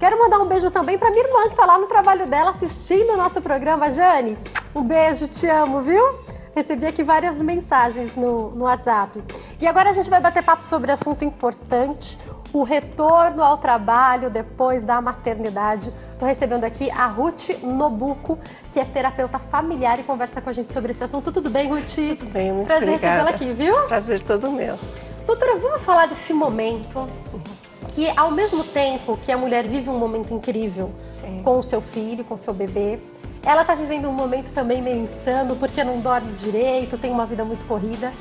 quero mandar um beijo também para minha irmã, que está lá no trabalho dela assistindo o nosso programa. Jane, um beijo, te amo, viu? Recebi aqui várias mensagens no WhatsApp. E agora a gente vai bater papo sobre assunto importante, o retorno ao trabalho depois da maternidade. Estou recebendo aqui a Ruth Nobuco, que é terapeuta familiar e conversa com a gente sobre esse assunto. Tudo bem, Ruth? Tudo bem, muito Prazer obrigada. recebê-la aqui, viu? Prazer todo meu. Doutora, vamos falar desse momento que, ao mesmo tempo que a mulher vive um momento incrível com o seu filho, com o seu bebê, ela está vivendo um momento também meio insano, porque não dorme direito, tem uma vida muito corrida,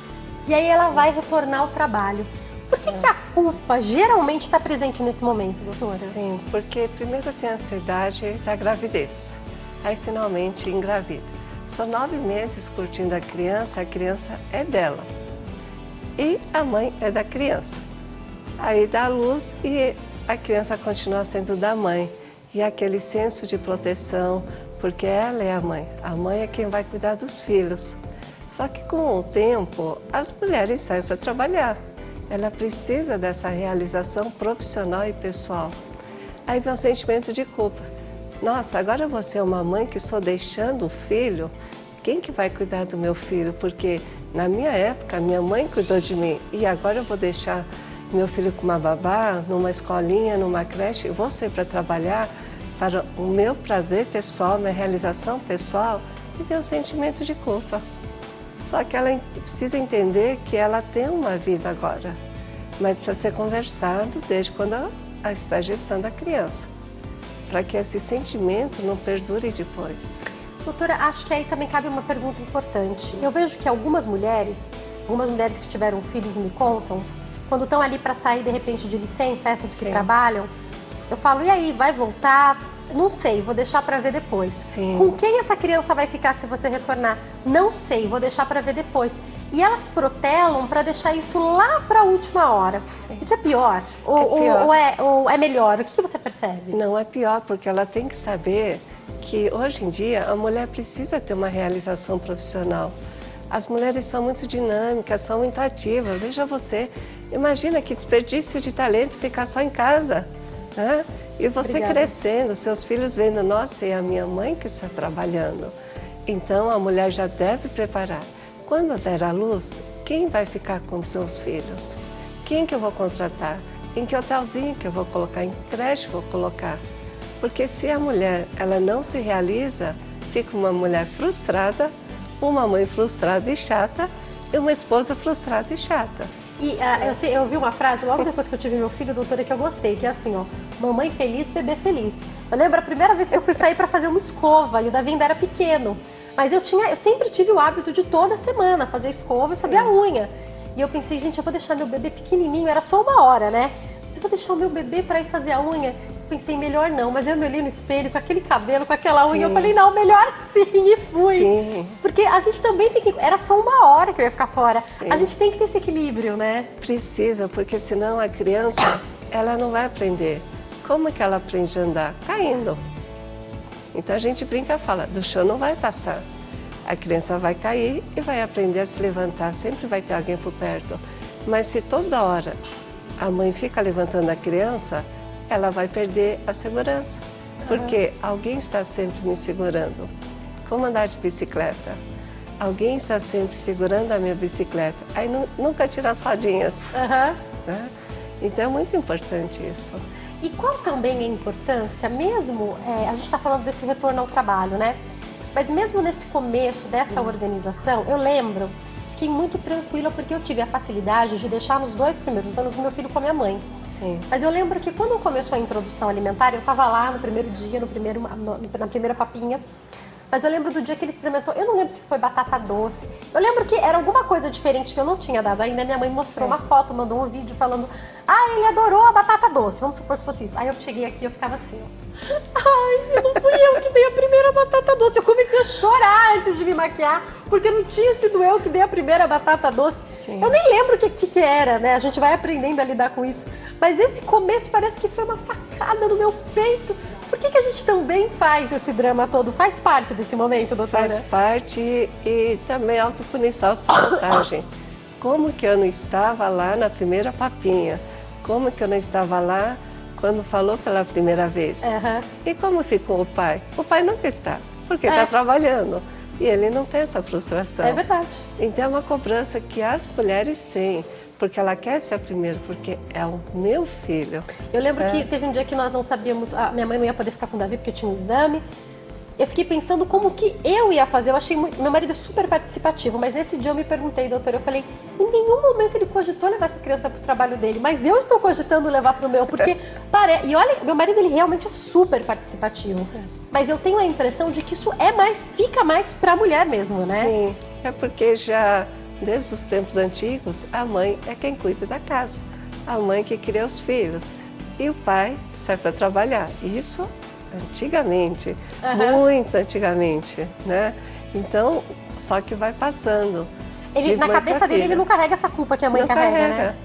e aí ela vai retornar ao trabalho. Por que a culpa geralmente está presente nesse momento, doutora? Sim, porque primeiro tem a ansiedade da gravidez, aí finalmente engravida. São 9 meses curtindo a criança é dela e a mãe é da criança. Aí dá a luz e a criança continua sendo da mãe. E aquele senso de proteção, porque ela é a mãe é quem vai cuidar dos filhos. Só que com o tempo, as mulheres saem para trabalhar. Ela precisa dessa realização profissional e pessoal. Aí vem o sentimento de culpa. Nossa, agora você é uma mãe que estou deixando o filho, quem que vai cuidar do meu filho? Porque na minha época, minha mãe cuidou de mim e agora eu vou deixar meu filho com uma babá, numa escolinha, numa creche, vou sair para trabalhar para o meu prazer pessoal, minha realização pessoal, e tem um sentimento de culpa. Só que ela precisa entender que ela tem uma vida agora, mas precisa ser conversado desde quando ela está gestando a criança, para que esse sentimento não perdure depois. Doutora, acho que aí também cabe uma pergunta importante. Eu vejo que algumas mulheres que tiveram filhos me contam, quando estão ali para sair de repente de licença, essas que trabalham, eu falo, e aí, vai voltar? Não sei, vou deixar para ver depois. Sim. Com quem essa criança vai ficar se você retornar? Não sei, vou deixar para ver depois. E elas protelam para deixar isso lá para a última hora. Sim. Isso é pior? Ou é melhor? O que você percebe? Não, é pior, porque ela tem que saber que hoje em dia a mulher precisa ter uma realização profissional. As mulheres são muito dinâmicas, são muito ativas. Veja você, imagina que desperdício de talento ficar só em casa, né? E você crescendo, seus filhos vendo, nossa, é a minha mãe que está trabalhando. Então a mulher já deve preparar. Quando der à luz, quem vai ficar com os meus filhos? Quem que eu vou contratar? Em que hotelzinho que eu vou colocar? Em creche vou colocar? Porque se a mulher ela não se realiza, fica uma mulher frustrada, uma mãe frustrada e chata e uma esposa frustrada e chata. E eu vi uma frase logo depois que eu tive meu filho, doutora, que eu gostei, que é assim, ó, mamãe feliz, bebê feliz. Eu lembro a primeira vez que eu fui sair para fazer uma escova e o Davi ainda era pequeno. Mas eu sempre tive o hábito de toda semana fazer escova e fazer a unha. E eu pensei, gente, eu vou deixar meu bebê pequenininho, era só 1 hora, né? Mas eu vou deixar o meu bebê para ir fazer a unha. Pensei, melhor não, mas eu me olhei no espelho com aquele cabelo, com aquela unha, eu falei, não, melhor sim, e fui. Sim. Porque a gente também tem que, era só 1 hora que eu ia ficar fora, a gente tem que ter esse equilíbrio, né? Precisa, porque senão a criança, ela não vai aprender. Como é que ela aprende a andar? Caindo. Então a gente brinca e fala, do chão não vai passar. A criança vai cair e vai aprender a se levantar, sempre vai ter alguém por perto. Mas se toda hora a mãe fica levantando a criança, ela vai perder a segurança, porque alguém está sempre me segurando. Como andar de bicicleta? Alguém está sempre segurando a minha bicicleta. Aí nunca tira as rodinhas. Né? Então é muito importante isso. E qual também é a importância, mesmo, a gente está falando desse retorno ao trabalho, né? Mas mesmo nesse começo dessa organização, eu lembro, fiquei muito tranquila porque eu tive a facilidade de deixar nos 2 primeiros anos o meu filho com a minha mãe. Sim. Mas eu lembro que quando começou a introdução alimentar, eu estava lá no primeiro dia, na primeira papinha. Mas eu lembro do dia que ele experimentou, eu não lembro se foi batata doce. Eu lembro que era alguma coisa diferente que eu não tinha dado ainda. Minha mãe mostrou uma foto, mandou um vídeo falando, ele adorou a batata doce, vamos supor que fosse isso. Aí eu cheguei aqui e eu ficava assim, ó. Ai, não fui eu que dei a primeira batata doce. Eu comecei a chorar antes de me maquiar, porque não tinha sido eu que dei a primeira batata doce. Sim. Eu nem lembro o que era, né? A gente vai aprendendo a lidar com isso. Mas esse começo parece que foi uma facada no meu peito. Por que a gente também faz esse drama todo? Faz parte desse momento, doutora? Faz parte e também autopunição, sabotagem. Como que eu não estava lá na primeira papinha? Como que eu não estava lá quando falou pela primeira vez. Aham. E como ficou o pai? O pai nunca está, porque está É. trabalhando. E ele não tem essa frustração. É verdade. Então é uma cobrança que as mulheres têm, porque ela quer ser a primeira, porque é o meu filho. Eu lembro que teve um dia que nós não sabíamos, a minha mãe não ia poder ficar com o Davi porque tinha um exame. Eu fiquei pensando como que eu ia fazer. Eu achei meu marido é super participativo, mas nesse dia eu me perguntei, doutora, eu falei, em nenhum momento ele cogitou levar essa criança para o trabalho dele, mas eu estou cogitando levar para o meu, porque e olha, meu marido ele realmente é super participativo, mas eu tenho a impressão de que isso fica mais para a mulher mesmo, né? Sim, é porque já desde os tempos antigos a mãe é quem cuida da casa, a mãe que cria os filhos e o pai sai para trabalhar. Isso antigamente, muito antigamente, né? Então, só que vai passando. Ele, na cabeça dele, ele não carrega essa culpa que a mãe carrega, né?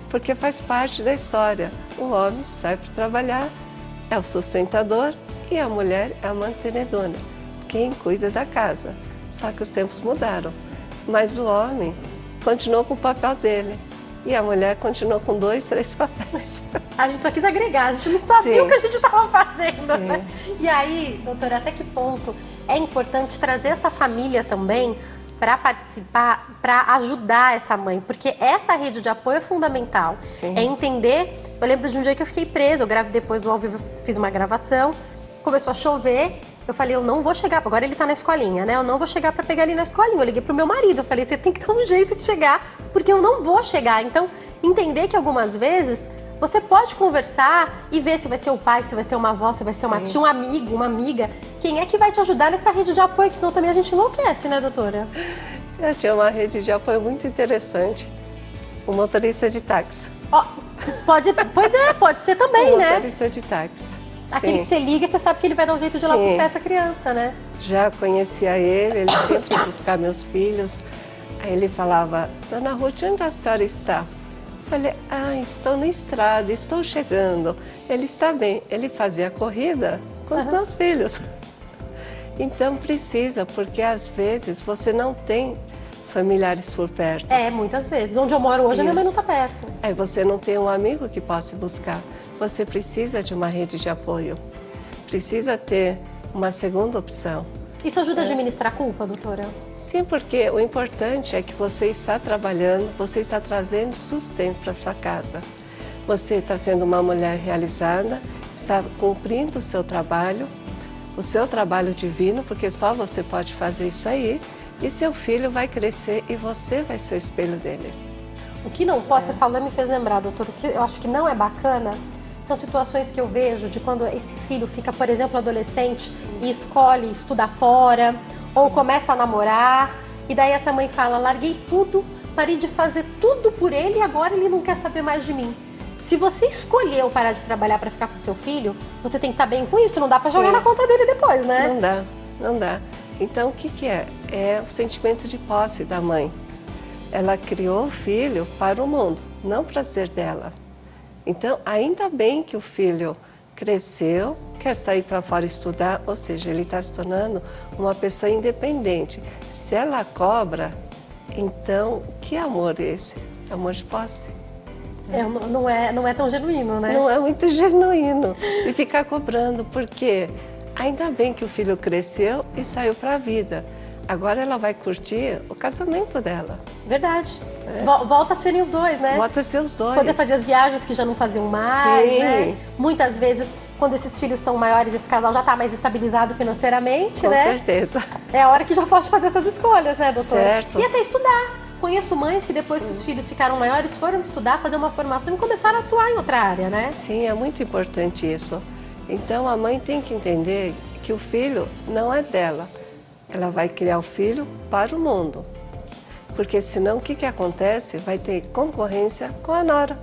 Porque faz parte da história. O homem sai para trabalhar, é o sustentador e a mulher é a mantenedora, quem cuida da casa. Só que os tempos mudaram. Mas o homem continuou com o papel dele. E a mulher continuou com 2, 3 papéis. A gente só quis agregar, a gente não sabia o que a gente estava fazendo, né? E aí, doutora, até que ponto é importante trazer essa família também para participar, para ajudar essa mãe? Porque essa rede de apoio é fundamental. Sim. É entender... Eu lembro de um dia que eu fiquei presa, eu gravei depois do ao vivo, fiz uma gravação, começou a chover, eu falei, eu não vou chegar, agora ele tá na escolinha, né? Eu não vou chegar para pegar ele na escolinha. Eu liguei pro meu marido, eu falei, você tem que dar um jeito de chegar, porque eu não vou chegar. Então, entender que algumas vezes você pode conversar e ver se vai ser o pai, se vai ser uma avó, se vai ser uma tia, um amigo, uma amiga. Quem é que vai te ajudar nessa rede de apoio, que senão também a gente enlouquece, né, doutora? Eu tinha uma rede de apoio muito interessante, o motorista de táxi. Ó, pode ser também, o né? Motorista de táxi. Aquele que você liga e você sabe que ele vai dar um jeito de ir lá buscar essa criança, né? Já conhecia ele sempre ia buscar meus filhos. Aí ele falava, Dona Ruth, onde a senhora está? Eu falei, estou na estrada, estou chegando. Ele está bem. Ele fazia a corrida com os meus filhos. Então precisa, porque às vezes você não tem familiares por perto. Muitas vezes. Onde eu moro hoje, a minha mãe não está perto. Aí você não tem um amigo que possa buscar. Você precisa de uma rede de apoio. Precisa ter uma segunda opção. Isso ajuda a administrar a culpa, doutora? Sim, porque o importante é que você está trabalhando, você está trazendo sustento para sua casa. Você está sendo uma mulher realizada, está cumprindo o seu trabalho divino, porque só você pode fazer isso aí. E seu filho vai crescer e você vai ser o espelho dele. O que não pode, você falou, me fez lembrar, doutor, o que eu acho que não é bacana são situações que eu vejo de quando esse filho fica, por exemplo, adolescente e escolhe estudar fora, ou começa a namorar, e daí essa mãe fala, larguei tudo, parei de fazer tudo por ele e agora ele não quer saber mais de mim. Se você escolheu parar de trabalhar para ficar com seu filho, você tem que estar bem com isso, não dá para jogar na conta dele depois, né? Não dá. Então o que é? É o sentimento de posse da mãe. Ela criou o filho para o mundo, não para ser dela. Então, ainda bem que o filho cresceu, quer sair para fora estudar, ou seja, ele está se tornando uma pessoa independente. Se ela cobra, então, que amor é esse? Amor de posse. Não é tão genuíno, né? Não é muito genuíno. E ficar cobrando, porque ainda bem que o filho cresceu e saiu para a vida. Agora ela vai curtir o casamento dela. Verdade. Volta a serem os dois, né? Volta a ser os dois. Poder fazer as viagens que já não faziam mais, Sim. né? Muitas vezes, quando esses filhos estão maiores, esse casal já está mais estabilizado financeiramente, Com né? Com certeza. É a hora que já pode fazer essas escolhas, né, doutora? Certo. E até estudar. Conheço mães que depois que os filhos ficaram maiores, foram estudar, fazer uma formação e começaram a atuar em outra área, né? Sim, é muito importante isso. Então a mãe tem que entender que o filho não é dela. Ela vai criar o filho para o mundo. Porque senão o que acontece? Vai ter concorrência com a nora.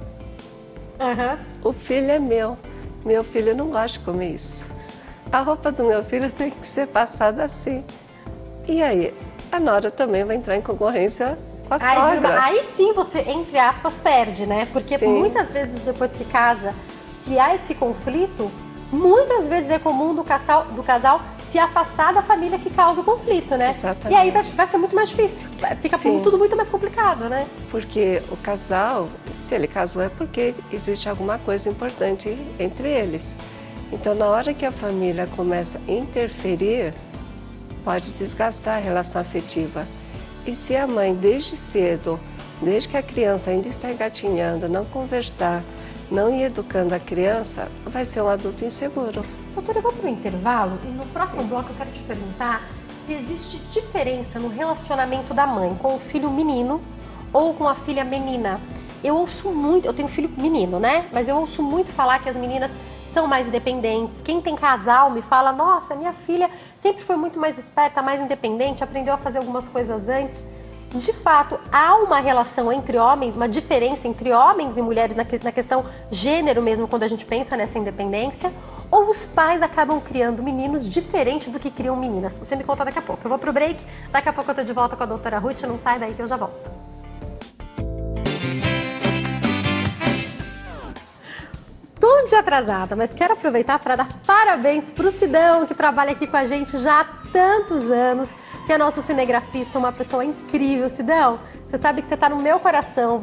O filho é meu. Meu filho não gosta de comer isso. A roupa do meu filho tem que ser passada assim. E aí, a nora também vai entrar em concorrência com a sogra. Aí sim você, entre aspas, perde, né? Porque muitas vezes depois que casa, se há esse conflito, muitas vezes é comum do casal se afastar da família que causa o conflito, né? Exatamente. E aí vai ser muito mais difícil, fica tudo muito mais complicado, né? Porque o casal, se ele casou é porque existe alguma coisa importante entre eles. Então, na hora que a família começa a interferir, pode desgastar a relação afetiva. E se a mãe, desde cedo, desde que a criança ainda está engatinhando, não conversar, não ir educando a criança, vai ser um adulto inseguro. Doutora, eu vou para o intervalo e no próximo bloco eu quero te perguntar se existe diferença no relacionamento da mãe com o filho menino ou com a filha menina. Eu ouço muito, eu tenho filho menino, né? Mas eu ouço muito falar que as meninas são mais independentes. Quem tem casal me fala, nossa, minha filha sempre foi muito mais esperta, mais independente, aprendeu a fazer algumas coisas antes. De fato, há uma relação entre homens, uma diferença entre homens e mulheres na questão gênero mesmo, quando a gente pensa nessa independência? Ou os pais acabam criando meninos diferentes do que criam meninas? Você me conta daqui a pouco. Eu vou pro break, daqui a pouco eu tô de volta com a doutora Ruth, não sai daí que eu já volto. Tô de atrasada, mas quero aproveitar para dar parabéns pro Sidão, que trabalha aqui com a gente já há tantos anos, que é nosso cinegrafista, uma pessoa incrível. Sidão, você sabe que você está no meu coração,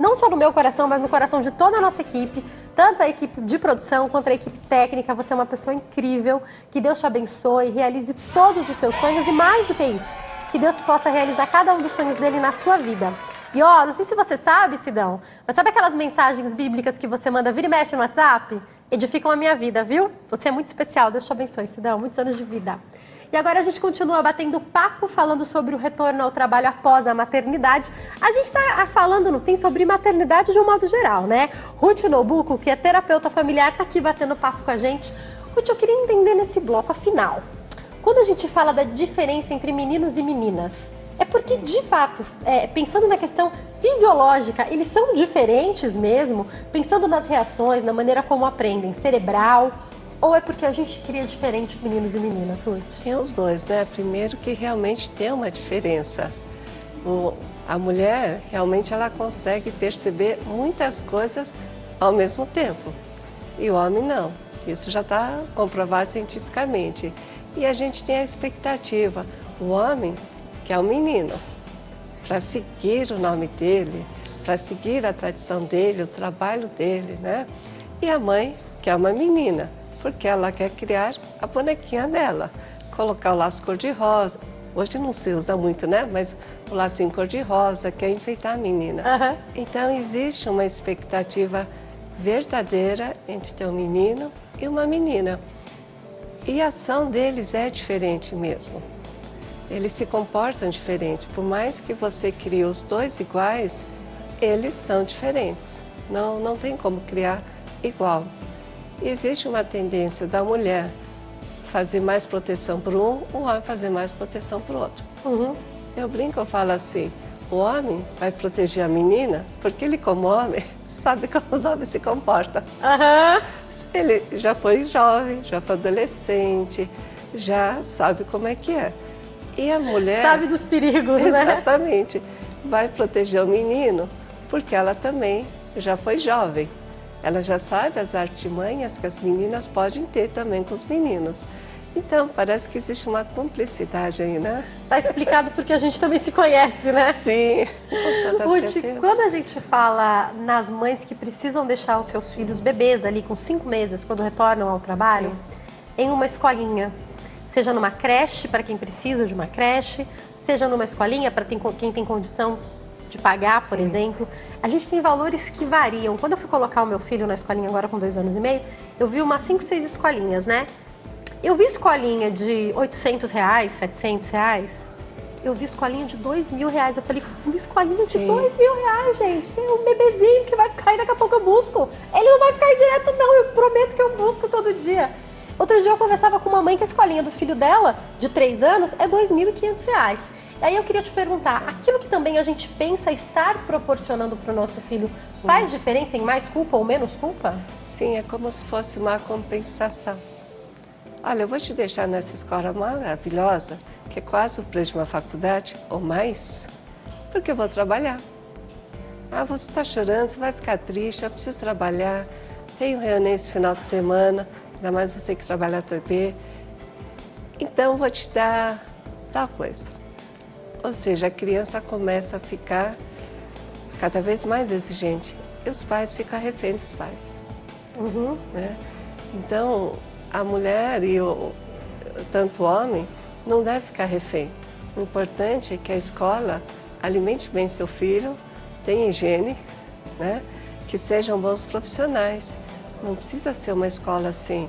não só no meu coração, mas no coração de toda a nossa equipe, tanto a equipe de produção quanto a equipe técnica. Você é uma pessoa incrível, que Deus te abençoe, realize todos os seus sonhos e mais do que isso, que Deus possa realizar cada um dos sonhos dele na sua vida. E ó, não sei se você sabe, Sidão, mas sabe aquelas mensagens bíblicas que você manda vira e mexe no WhatsApp? Edificam a minha vida, viu? Você é muito especial, Deus te abençoe, Sidão, muitos anos de vida. E agora a gente continua batendo papo, falando sobre o retorno ao trabalho após a maternidade. A gente está falando, no fim, sobre maternidade de um modo geral, né? Ruth Nobuco, que é terapeuta familiar, está aqui batendo papo com a gente. Ruth, eu queria entender nesse bloco, afinal, quando a gente fala da diferença entre meninos e meninas, é porque, de fato, pensando na questão fisiológica, eles são diferentes mesmo, pensando nas reações, na maneira como aprendem, cerebral, ou é porque a gente cria diferente meninos e meninas, Ruth? Tem os dois, né? Primeiro que realmente tem uma diferença. A mulher, realmente, ela consegue perceber muitas coisas ao mesmo tempo. E o homem não. Isso já está comprovado cientificamente. E a gente tem a expectativa. O homem, que é o menino, para seguir o nome dele, para seguir a tradição dele, o trabalho dele, né? E a mãe, que é uma menina, porque ela quer criar a bonequinha dela, colocar o laço cor-de-rosa. Hoje não se usa muito, né? Mas o lacinho cor-de-rosa, quer enfeitar a menina. Uhum. Então existe uma expectativa verdadeira entre ter um menino e uma menina. E a ação deles é diferente mesmo. Eles se comportam diferente. Por mais que você crie os dois iguais, eles são diferentes. Não tem como criar igual. Existe uma tendência da mulher fazer mais proteção para um, o homem fazer mais proteção para o outro. Uhum. Eu brinco, eu falo assim, o homem vai proteger a menina porque ele, como homem, sabe como os homens se comportam. Uhum. Ele já foi jovem, já foi adolescente, já sabe como é que é. E a mulher... Sabe dos perigos, né? Exatamente. Vai proteger o menino porque ela também já foi jovem. Ela já sabe as artimanhas que as meninas podem ter também com os meninos. Então, parece que existe uma cumplicidade aí, né? Tá explicado porque a gente também se conhece, né? Sim. Ruth, quando a gente fala nas mães que precisam deixar os seus filhos bebês ali com 5 meses, quando retornam ao trabalho, sim, em uma escolinha, seja numa creche, para quem precisa de uma creche, seja numa escolinha para quem tem condição de pagar, por exemplo, a gente tem valores que variam. Quando eu fui colocar o meu filho na escolinha agora com 2 anos e meio, eu vi umas 5, 6 escolinhas, né? Eu vi escolinha de R$800, R$700. Eu vi escolinha de R$2.000. Eu falei, uma escolinha de R$2.000, gente. É um bebezinho que vai ficar e daqui a pouco eu busco. Ele não vai ficar aí direto, não. Eu prometo que eu busco todo dia. Outro dia eu conversava com uma mãe que a escolinha do filho dela, de 3 anos, é R$2.500. Aí eu queria te perguntar, aquilo que também a gente pensa estar proporcionando para o nosso filho, faz diferença em mais culpa ou menos culpa? Sim, é como se fosse uma compensação. Olha, eu vou te deixar nessa escola maravilhosa, que é quase o preço de uma faculdade, ou mais, porque eu vou trabalhar. Ah, você está chorando, você vai ficar triste, eu preciso trabalhar, tenho reunião esse final de semana, ainda mais você que trabalha na TV. então vou te dar tal coisa. Ou seja, a criança começa a ficar cada vez mais exigente e os pais ficam reféns dos pais. Uhum. Né? Então, a mulher e tanto o homem não deve ficar refém. O importante é que a escola alimente bem seu filho, tenha higiene, né? Que sejam bons profissionais. Não precisa ser uma escola assim,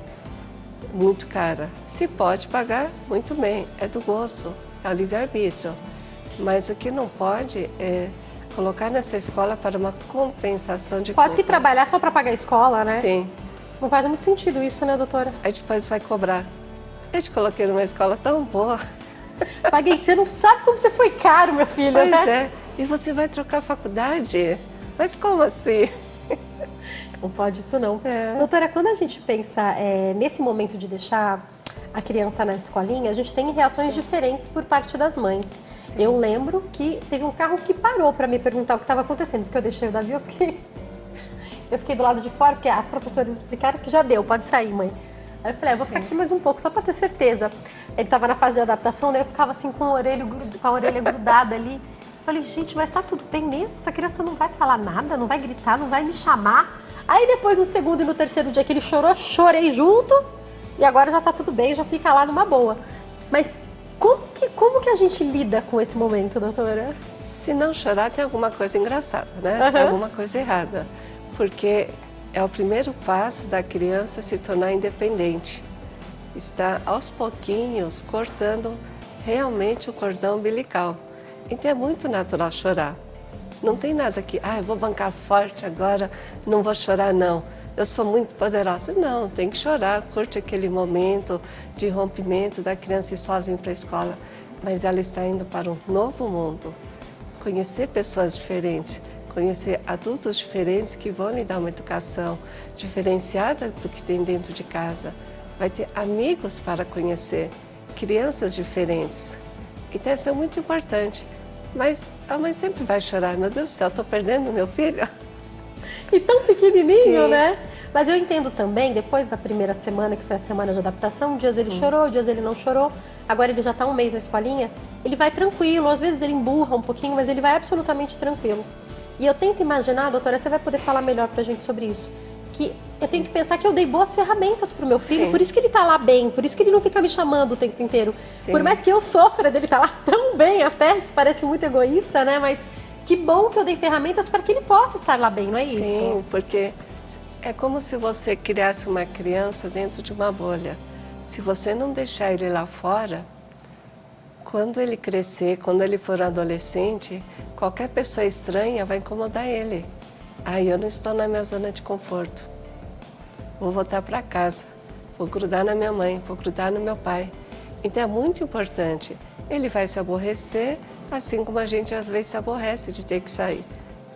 muito cara. Se pode pagar, muito bem, é do gosto, é o livre-arbítrio. Mas o que não pode é colocar nessa escola para uma compensação de Quase que trabalhar só para pagar a escola, né? Sim. Não faz muito sentido isso, né, doutora? Aí depois vai cobrar. Eu te coloquei numa escola tão boa. Paguei, você não sabe como você foi caro, meu filho, Pois né? é, e você vai trocar a faculdade? Mas como assim? Não pode isso não. Doutora, quando a gente pensa nesse momento de deixar a criança na escolinha, a gente tem reações diferentes por parte das mães. Sim. Eu lembro que teve um carro que parou para me perguntar o que estava acontecendo, porque eu deixei o Davi, eu fiquei do lado de fora, porque as professoras explicaram que já deu, pode sair, mãe. Aí eu falei, vou ficar aqui mais um pouco, só para ter certeza. Ele estava na fase de adaptação, daí eu ficava assim com a orelha grudada ali. Falei, gente, mas tá tudo bem mesmo? Essa criança não vai falar nada, não vai gritar, não vai me chamar. Aí depois, no segundo e no terceiro dia que ele chorou, chorei junto. E agora já tá tudo bem, já fica lá numa boa. Mas como que a gente lida com esse momento, doutora? Se não chorar, tem alguma coisa engraçada, né? Uhum. Tem alguma coisa errada. Porque é o primeiro passo da criança se tornar independente. Está aos pouquinhos cortando realmente o cordão umbilical. Então é muito natural chorar. Não tem nada que, eu vou bancar forte agora, não vou chorar não. Eu sou muito poderosa. Não, tem que chorar, curte aquele momento de rompimento da criança ir sozinha para a escola. Mas ela está indo para um novo mundo. Conhecer pessoas diferentes, conhecer adultos diferentes que vão lhe dar uma educação diferenciada do que tem dentro de casa. Vai ter amigos para conhecer, crianças diferentes. Então isso é muito importante. Mas a mãe sempre vai chorar, meu Deus do céu, estou perdendo meu filho. E tão pequenininho, Sim. né? Mas eu entendo também, depois da primeira semana, que foi a semana de adaptação, dias ele chorou, dias ele não chorou. Agora ele já está um mês na escolinha, ele vai tranquilo, às vezes ele emburra um pouquinho, mas ele vai absolutamente tranquilo. E eu tento imaginar, doutora, você vai poder falar melhor pra gente sobre isso, que eu tenho que pensar que eu dei boas ferramentas pro meu filho, Sim. por isso que ele tá lá bem, por isso que ele não fica me chamando o tempo inteiro. Sim. Por mais que eu sofra dele tá lá tão bem até, isso parece muito egoísta, né? Mas que bom que eu dei ferramentas para que ele possa estar lá bem, não é isso? Sim, porque é como se você criasse uma criança dentro de uma bolha. Se você não deixar ele lá fora, quando ele crescer, quando ele for adolescente, qualquer pessoa estranha vai incomodar ele. Eu não estou na minha zona de conforto. Vou voltar para casa, vou grudar na minha mãe, vou grudar no meu pai. Então é muito importante. Ele vai se aborrecer, assim como a gente às vezes se aborrece de ter que sair.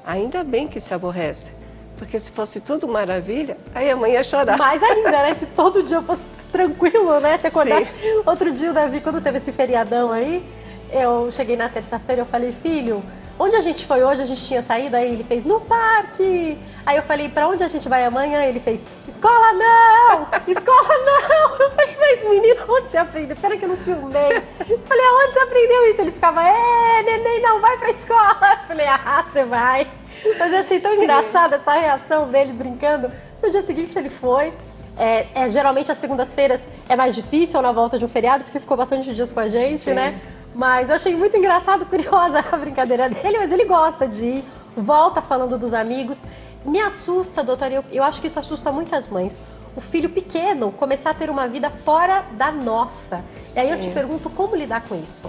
Ainda bem que se aborrece, porque se fosse tudo maravilha, aí a mãe ia chorar. Mais ainda, né? Se todo dia eu fosse tranquilo, né? Se acordar. Outro dia o Davi, quando teve esse feriadão aí, eu cheguei na terça-feira, eu falei, filho, onde a gente foi hoje? A gente tinha saído, aí ele fez, no parque. Aí eu falei, pra onde a gente vai amanhã? Ele fez, escola não! Escola não! Eu falei, mas menino, onde você aprendeu? Pera que eu não filmei. Eu falei, aonde você aprendeu isso? Ele ficava, neném, não vai pra escola. Eu falei, você vai. Mas eu achei tão engraçada essa reação dele brincando. No dia seguinte ele foi. Geralmente as segundas-feiras é mais difícil na volta de um feriado, porque ficou bastante dias com a gente, Sim. né? Mas eu achei muito engraçado, curiosa a brincadeira dele, mas ele gosta de ir, volta falando dos amigos. Me assusta, doutora, eu acho que isso assusta muitas mães. O filho pequeno começar a ter uma vida fora da nossa. E aí eu te pergunto, como lidar com isso?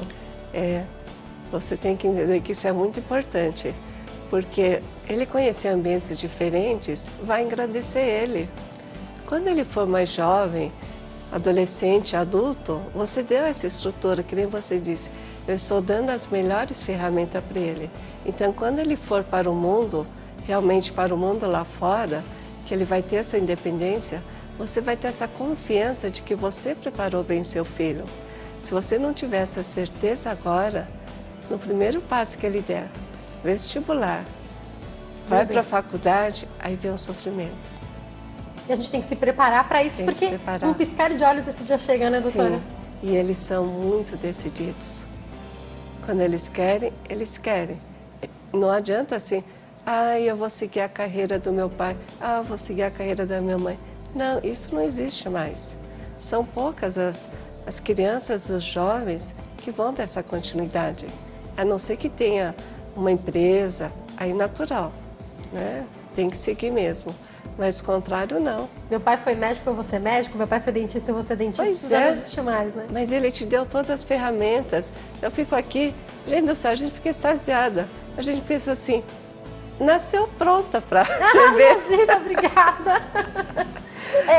Você tem que entender que isso é muito importante, porque ele conhecer ambientes diferentes vai engrandecer ele. Quando ele for mais jovem, adolescente, adulto, você deu essa estrutura, que nem você disse, eu estou dando as melhores ferramentas para ele. Então, quando ele for para o mundo, realmente para o mundo lá fora, que ele vai ter essa independência, você vai ter essa confiança de que você preparou bem seu filho. Se você não tiver essa certeza agora, no primeiro passo que ele der, vestibular, vai para a faculdade, aí vem o sofrimento. E a gente tem que se preparar para isso, porque um piscar de olhos esse dia chega, né, doutora? Sim. E eles são muito decididos. Quando eles querem, eles querem. Não adianta assim, eu vou seguir a carreira do meu pai, eu vou seguir a carreira da minha mãe. Não, isso não existe mais. São poucas as crianças, os jovens que vão dessa continuidade. A não ser que tenha uma empresa, aí natural, né? Tem que seguir mesmo. Mas o contrário, não. Meu pai foi médico, eu vou ser médico. Meu pai foi dentista, eu vou ser dentista. Pois isso já não existe mais, né? Mas ele te deu todas as ferramentas. Eu fico aqui, gente do céu, a gente fica extasiada. A gente pensa assim, nasceu pronta para viver. Imagina, obrigada.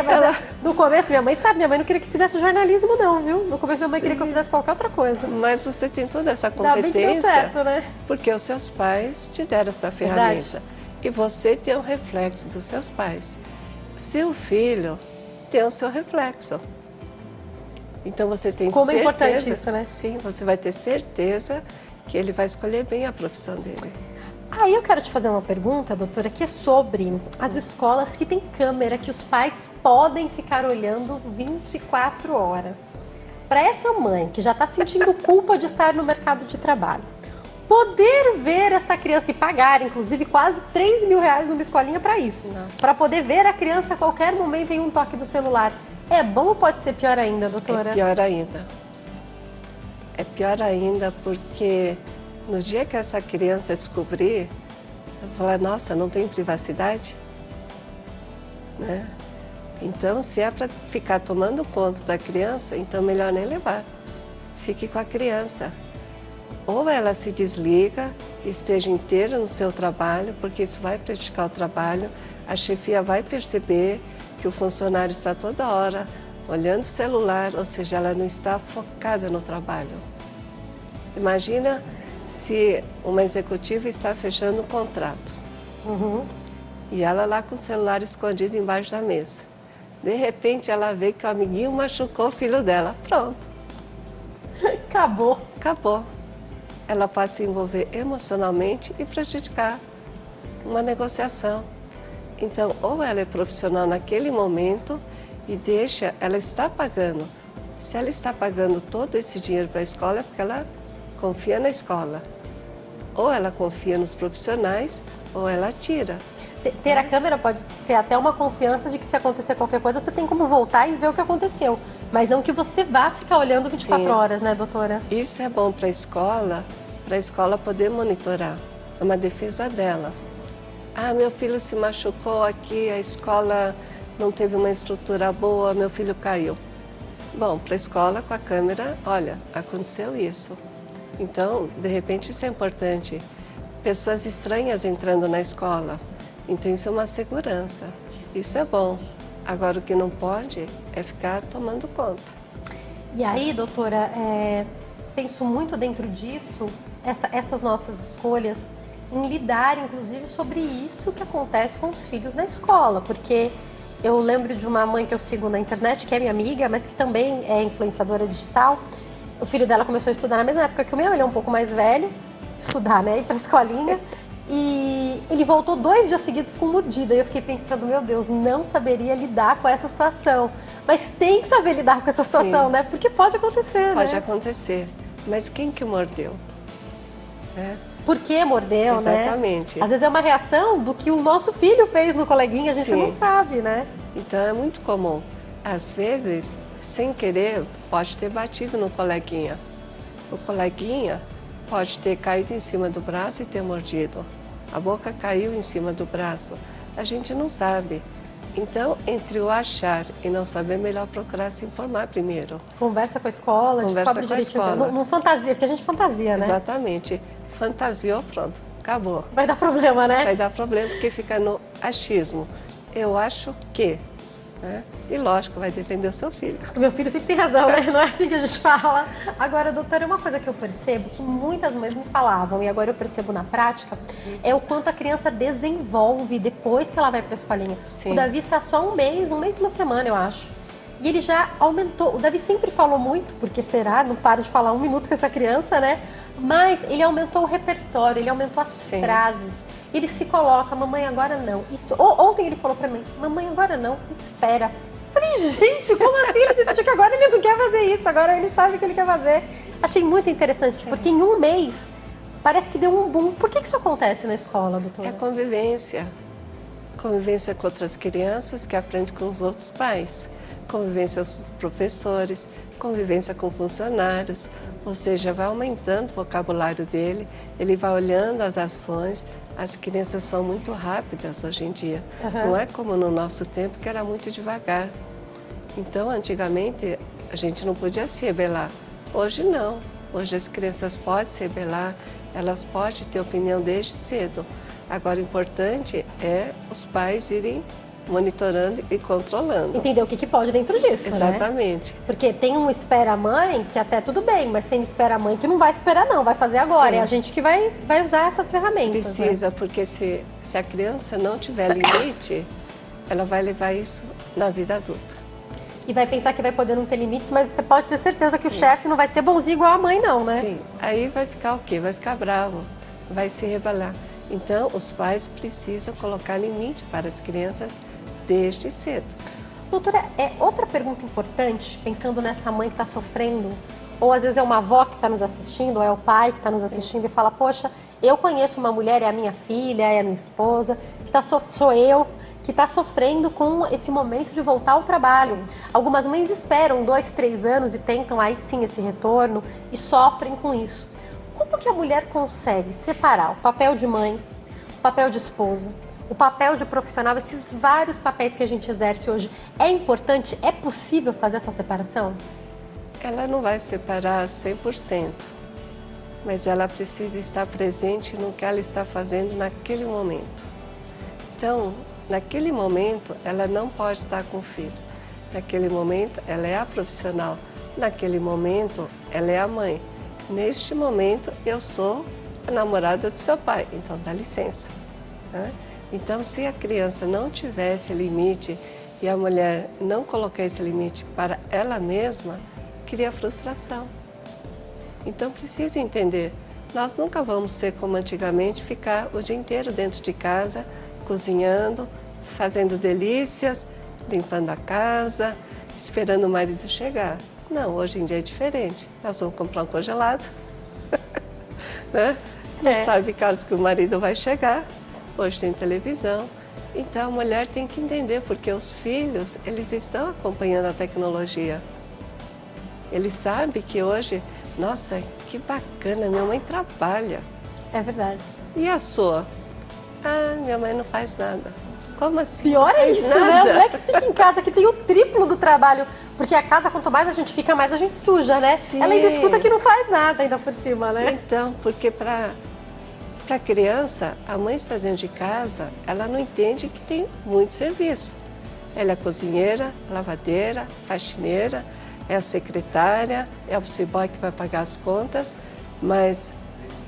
Mas no começo, minha mãe não queria que fizesse jornalismo não, viu? No começo minha mãe queria que eu fizesse qualquer outra coisa. Mas você tem toda essa Ainda bem que deu competência, certo, né? porque os seus pais te deram essa ferramenta. E você tem o reflexo dos seus pais. Seu filho tem o seu reflexo. Então você tem Como certeza... é importante isso, né? Sim, você vai ter certeza que ele vai escolher bem a profissão dele. Aí eu quero te fazer uma pergunta, doutora, que é sobre as escolas que tem câmera, que os pais podem ficar olhando 24 horas. Para essa mãe que já está sentindo culpa de estar no mercado de trabalho, poder ver essa criança e pagar, inclusive, quase 3 mil reais numa escolinha para isso. Para poder ver a criança a qualquer momento em um toque do celular. É bom ou pode ser pior ainda, doutora? É pior ainda. É pior ainda porque no dia que essa criança descobrir, ela vai falar, nossa, não tem privacidade? Né? Então, se é para ficar tomando conta da criança, então melhor nem levar. Fique com a criança. Ou ela se desliga, esteja inteira no seu trabalho, porque isso vai prejudicar o trabalho. A chefia vai perceber que o funcionário está toda hora olhando o celular, ou seja, ela não está focada no trabalho. Imagina se uma executiva está fechando um contrato. E ela lá com o celular escondido embaixo da mesa. De repente ela vê que o amiguinho machucou o filho dela. Pronto. Acabou. Acabou. Ela pode se envolver emocionalmente e prejudicar uma negociação. Então, ou ela é profissional naquele momento e deixa, ela está pagando. Se ela está pagando todo esse dinheiro para a escola, é porque ela confia na escola. Ou ela confia nos profissionais, ou ela tira. Ter a câmera pode ser até uma confiança de que se acontecer qualquer coisa, você tem como voltar e ver o que aconteceu. Mas não que você vá ficar olhando 24 horas, né, doutora? Isso é bom para a escola poder monitorar. É uma defesa dela. Meu filho se machucou aqui, a escola não teve uma estrutura boa, meu filho caiu. Bom, para a escola com a câmera, olha, aconteceu isso. Então, de repente isso é importante. Pessoas estranhas entrando na escola. Então isso é uma segurança. Isso é bom. Agora o que não pode é ficar tomando conta. E aí, doutora, penso muito dentro disso, essas nossas escolhas, em lidar, inclusive, sobre isso que acontece com os filhos na escola. Porque eu lembro de uma mãe que eu sigo na internet, que é minha amiga, mas que também é influenciadora digital. O filho dela começou a estudar na mesma época que o meu, ele é um pouco mais velho, estudar, né, ir pra escolinha. E ele voltou 2 dias seguidos com mordida. E eu fiquei pensando, meu Deus, não saberia lidar com essa situação. Mas tem que saber lidar com essa situação, sim, né? Porque pode acontecer, pode né? acontecer. Mas quem que mordeu? Por que mordeu, exatamente, né? Exatamente. Às vezes é uma reação do que o nosso filho fez no coleguinha, a gente, sim, não sabe, né? Então é muito comum. Às vezes, sem querer, pode ter batido no coleguinha. O coleguinha pode ter caído em cima do braço e ter mordido. A boca caiu em cima do braço. A gente não sabe. Então, entre o achar e não saber, melhor procurar se informar primeiro. Conversa com a escola, descobre direitinho. Não fantasia, porque a gente fantasia, né? Exatamente. Fantasiou, pronto, acabou. Vai dar problema, né? Vai dar problema porque fica no achismo. Eu acho que... E lógico, vai depender do seu filho. Meu filho sempre tem razão, né? Não é assim que a gente fala. Agora, doutora, uma coisa que eu percebo, que muitas mães me falavam, e agora eu percebo na prática, é o quanto a criança desenvolve depois que ela vai para a escolinha. Sim. O Davi está só um mês e uma semana, eu acho. E ele já aumentou. O Davi sempre falou muito, porque será? Não para de falar 1 minuto com essa criança, né? Mas ele aumentou o repertório, ele aumentou as, sim, frases. Ele se coloca, mamãe, agora não. Isso. Ontem ele falou pra mim, mamãe, agora não, espera. Eu falei, gente, como assim? Ele decidiu que agora ele não quer fazer isso, agora ele sabe o que ele quer fazer. Achei muito interessante, porque em um mês parece que deu um boom. Por que isso acontece na escola, doutora? É convivência. Convivência com outras crianças que aprendem com os outros pais. Convivência com os professores, convivência com funcionários. Ou seja, vai aumentando o vocabulário dele, ele vai olhando as ações. As crianças são muito rápidas hoje em dia. Não é como no nosso tempo, que era muito devagar. Então, antigamente, a gente não podia se rebelar. Hoje não. Hoje as crianças podem se rebelar, elas podem ter opinião desde cedo. Agora, o importante é os pais irem monitorando e controlando. Entender o que pode dentro disso, Exatamente. Né? Porque tem um espera-mãe que até tudo bem, mas tem espera-mãe que não vai esperar não, vai fazer agora. Sim. É a gente que vai usar essas ferramentas. Precisa, né? Porque se a criança não tiver limite, ela vai levar isso na vida adulta. E vai pensar que vai poder não ter limites, mas você pode ter certeza que Sim. O chefe não vai ser bonzinho igual a mãe não, né? Sim, aí vai ficar o quê? Vai ficar bravo, vai se rebelar. Então, os pais precisam colocar limite para as crianças desde cedo. Doutora, outra pergunta importante, pensando nessa mãe que está sofrendo, ou às vezes é uma avó que está nos assistindo, ou é o pai que está nos assistindo e fala, poxa, eu conheço uma mulher, é a minha filha, é a minha esposa, sou eu, que está sofrendo com esse momento de voltar ao trabalho. Algumas mães esperam 2, 3 anos e tentam aí sim esse retorno e sofrem com isso. Como que a mulher consegue separar o papel de mãe, o papel de esposa, o papel de profissional, esses vários papéis que a gente exerce hoje? É importante, é possível fazer essa separação? Ela não vai separar 100%, mas ela precisa estar presente no que ela está fazendo naquele momento. Então, naquele momento, ela não pode estar com o filho. Naquele momento, ela é a profissional. Naquele momento, ela é a mãe. Neste momento, eu sou a namorada do seu pai, então dá licença. Né? Então, se a criança não tiver esse limite e a mulher não colocar esse limite para ela mesma, cria frustração. Então, precisa entender, nós nunca vamos ser como antigamente, ficar o dia inteiro dentro de casa, cozinhando, fazendo delícias, limpando a casa, esperando o marido chegar. Não, hoje em dia é diferente. Nós vamos comprar um congelado, né? Não sabe, Carlos, que o marido vai chegar. Hoje tem televisão. Então a mulher tem que entender, porque os filhos, eles estão acompanhando a tecnologia. Eles sabem que hoje, nossa, que bacana, minha mãe trabalha. É verdade. E a sua? Ah, minha mãe não faz nada. Como assim? Pior é isso, né? A mulher que fica em casa, que tem o triplo do trabalho. Porque a casa, quanto mais a gente fica, mais a gente suja, né? Sim. Ela ainda escuta que não faz nada ainda por cima, né? Então, porque para a criança, a mãe está dentro de casa, ela não entende que tem muito serviço. Ela é cozinheira, lavadeira, faxineira, é a secretária, é o office boy que vai pagar as contas, mas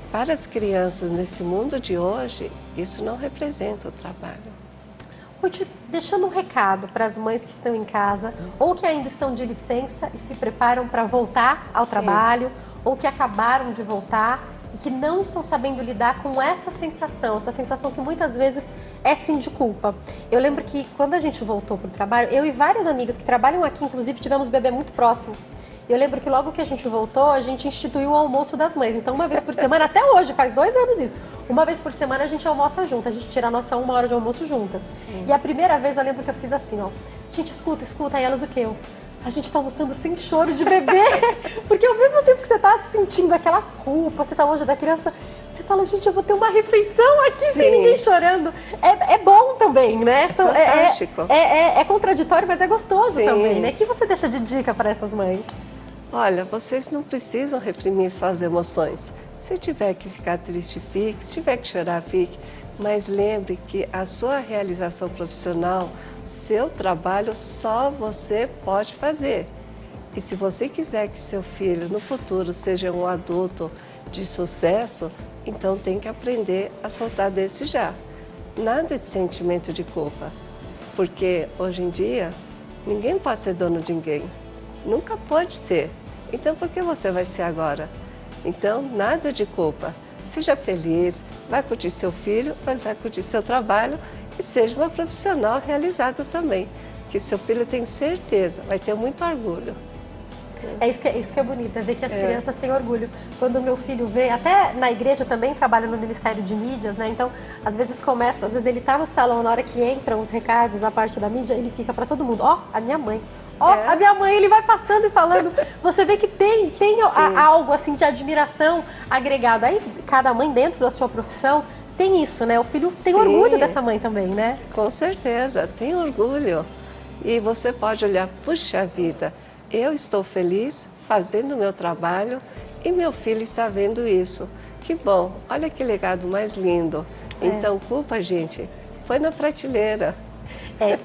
para as crianças nesse mundo de hoje, isso não representa o trabalho. Ruth, deixando um recado para as mães que estão em casa, ou que ainda estão de licença e se preparam para voltar ao trabalho, ou que acabaram de voltar e que não estão sabendo lidar com essa sensação que muitas vezes é sim de culpa. Eu lembro que quando a gente voltou para o trabalho, eu e várias amigas que trabalham aqui, inclusive, tivemos bebê muito próximo. Eu lembro que logo que a gente voltou, a gente instituiu o almoço das mães. Então, uma vez por semana, até hoje, faz 2 anos isso. Uma vez por semana a gente almoça junto, a gente tira a nossa 1 hora de almoço juntas. Sim. E a primeira vez eu lembro que eu fiz assim, ó. Gente, escuta, aí elas o quê? A gente tá almoçando sem choro de bebê. Porque ao mesmo tempo que você tá sentindo aquela culpa, você tá longe da criança, você fala, gente, eu vou ter uma refeição aqui Sim. sem ninguém chorando. É bom também, né? Fantástico. É contraditório, mas é gostoso Sim. também, né? O que você deixa de dica para essas mães? Olha, vocês não precisam reprimir suas emoções. Se tiver que ficar triste, fique. Se tiver que chorar, fique. Mas lembre que a sua realização profissional, seu trabalho, só você pode fazer. E se você quiser que seu filho no futuro seja um adulto de sucesso, então tem que aprender a soltar desse já. Nada de sentimento de culpa. Porque hoje em dia, ninguém pode ser dono de ninguém. Nunca pode ser. Então, por que você vai ser agora? Então, nada de culpa. Seja feliz, vai curtir seu filho, mas vai curtir seu trabalho e seja uma profissional realizada também. Que seu filho tem certeza, vai ter muito orgulho. Isso que é bonito, é ver que as crianças têm orgulho. Quando o meu filho vê, até na igreja também trabalha no Ministério de Mídias, né? Então, às vezes ele tá no salão, na hora que entram os recados, a parte da mídia, ele fica para todo mundo, ó, a minha mãe. Ó, a minha mãe, ele vai passando e falando. Você vê que tem algo assim de admiração agregado. Aí, cada mãe dentro da sua profissão tem isso, né? O filho tem orgulho dessa mãe também, né? Com certeza, tem orgulho. E você pode olhar, puxa vida, eu estou feliz fazendo o meu trabalho e meu filho está vendo isso. Que bom, olha que legado mais lindo. Então, culpa, gente, foi na prateleira.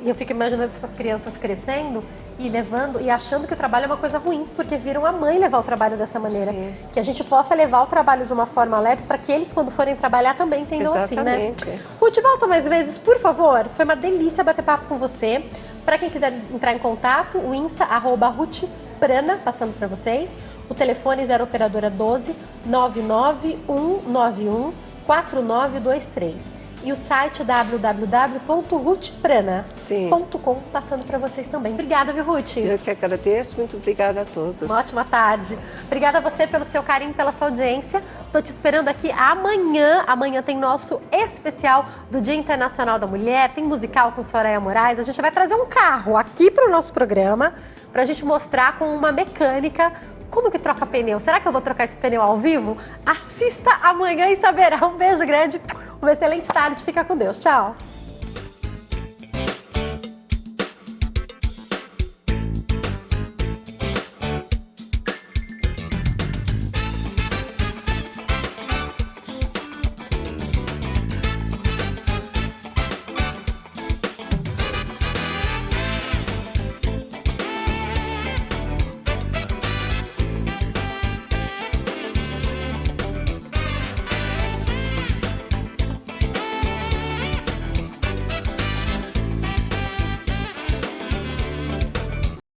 E eu fico imaginando essas crianças crescendo e levando e achando que o trabalho é uma coisa ruim, porque viram a mãe levar o trabalho dessa maneira. Que a gente possa levar o trabalho de uma forma leve para que eles, quando forem trabalhar, também entendam assim, né? Ruth, volta mais vezes, por favor. Foi uma delícia bater papo com você. Para quem quiser entrar em contato, o Insta, @RuthPrana, passando para vocês. O telefone 0 operadora 12 99191 4923. E o site www.ruthprana.com, passando para vocês também. Obrigada, viu, Ruth? Eu que agradeço, muito obrigada a todos. Uma ótima tarde. Obrigada a você pelo seu carinho, pela sua audiência. Estou te esperando aqui amanhã. Amanhã tem nosso especial do Dia Internacional da Mulher, tem musical com Soraya Moraes. A gente vai trazer um carro aqui para o nosso programa, para a gente mostrar com uma mecânica como que troca pneu. Será que eu vou trocar esse pneu ao vivo? Assista amanhã e saberá. Um beijo grande. Uma excelente tarde. Fica com Deus. Tchau.